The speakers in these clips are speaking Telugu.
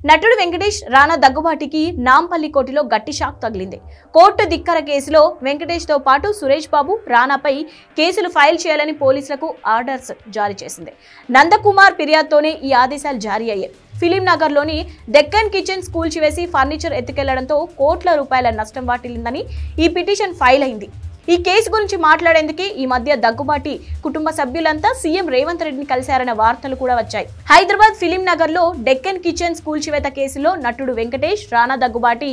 నటుడు వెంకటేష్ రానా దగ్గుబాటికి నాంపల్లి కోర్టులో గట్టి షాక్ తగిలింది. కోర్టు ధిక్కర కేసులో వెంకటేష్ తో పాటు సురేష్ బాబు, రానాపై కేసులు ఫైల్ చేయాలని పోలీసులకు ఆర్డర్స్ జారీ చేసింది. నందకుమార్ ఫిర్యాదుతోనే ఈ ఆదేశాలు జారీ అయ్యాయి. ఫిలిం నగర్లోని డెక్కన్ కిచెన్స్ కూల్చివేసి ఫర్నిచర్ ఎత్తుకెళ్లడంతో కోట్ల రూపాయల నష్టం వాటిల్లిందని ఈ పిటిషన్ ఫైల్ అయింది. ఈ కేసు గురించి మాట్లాడేందుకు ఈ మధ్య దగ్గుబాటి కుటుంబ సభ్యులంతా సీఎం రేవంత్ రెడ్డిని కలిశారన్న వార్తలు కూడా వచ్చాయి. హైదరాబాద్ ఫిలిం నగర్ లో డెక్కన్ కిచెన్స్ కూల్చివేత కేసులో నటుడు వెంకటేష్, రానా దగ్గుబాటి,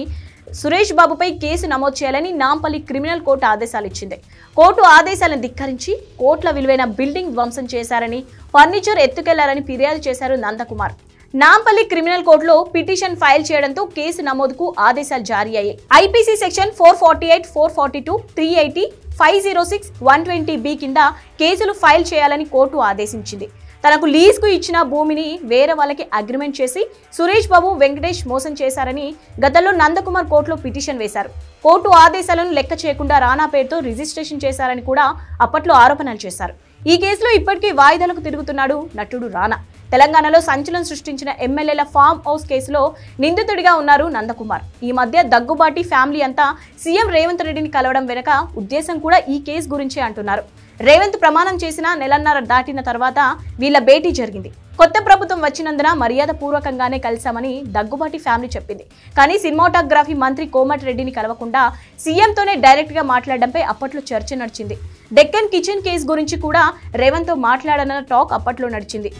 సురేష్ బాబుపై కేసు నమోదు చేయాలని నాంపల్లి క్రిమినల్ కోర్టు ఆదేశాలు ఇచ్చింది. కోర్టు ఆదేశాలను ధిక్కరించి కోట్ల విలువైన బిల్డింగ్ ధ్వంసం చేశారని, ఫర్నిచర్ ఎత్తుకెళ్లారని ఫిర్యాదు చేశారు నందకుమార్. నాంపల్లి క్రిమినల్ కోర్టులో పిటిషన్ ఫైల్ చేయడంతో కేసు నమోదుకు ఆదేశాలు జారీ అయ్యాయి. ఐపీసీ సెక్షన్ 448, 442, 380, 506, 120B కింద కేసులు ఫైల్ చేయాలని కోర్టు ఆదేశించింది. తనకు లీజ్ కు ఇచ్చిన భూమిని వేరే వాళ్ళకి అగ్రిమెంట్ చేసి సురేష్ బాబు, వెంకటేష్ మోసం చేశారని గతంలో నందకుమార్ కోర్టులో పిటిషన్ వేశారు. కోర్టు ఆదేశాలను లెక్క చేయకుండా రానా పేరుతో రిజిస్ట్రేషన్ చేశారని కూడా అప్పట్లో ఆరోపణలు చేశారు. ఈ కేసులో ఇప్పటికీ వాయిదాలకు తిరుగుతున్నాడు నటుడు రానా. తెలంగాణలో సంచలనం సృష్టించిన ఎమ్మెల్యేల ఫామ్ హౌస్ కేసులో నిందితుడిగా ఉన్నారు నందకుమార్. ఈ మధ్య దగ్గుబాటి ఫ్యామిలీ అంతా సీఎం రేవంత్ రెడ్డిని కలవడం వెనుక ఉద్దేశం కూడా ఈ కేసు గురించే అంటున్నారు. రేవంత్ ప్రమాణం చేసిన నెలన్నర దాటిన తర్వాత వీళ్ళ భేటీ జరిగింది. కొత్త ప్రభుత్వం వచ్చినందున మర్యాద పూర్వకంగానే కలిశామని దగ్గుబాటి ఫ్యామిలీ చెప్పింది. కానీ సినిమాటోగ్రఫీ మంత్రి కోమటిరెడ్డిని కలవకుండా సీఎంతోనే డైరెక్ట్ గా మాట్లాడడంపై అప్పట్లో చర్చ నడిచింది. డెక్కన్ కిచెన్ కేసు గురించి కూడా రేవంత్ తో మాట్లాడనన్న టాక్ అప్పట్లో నడిచింది.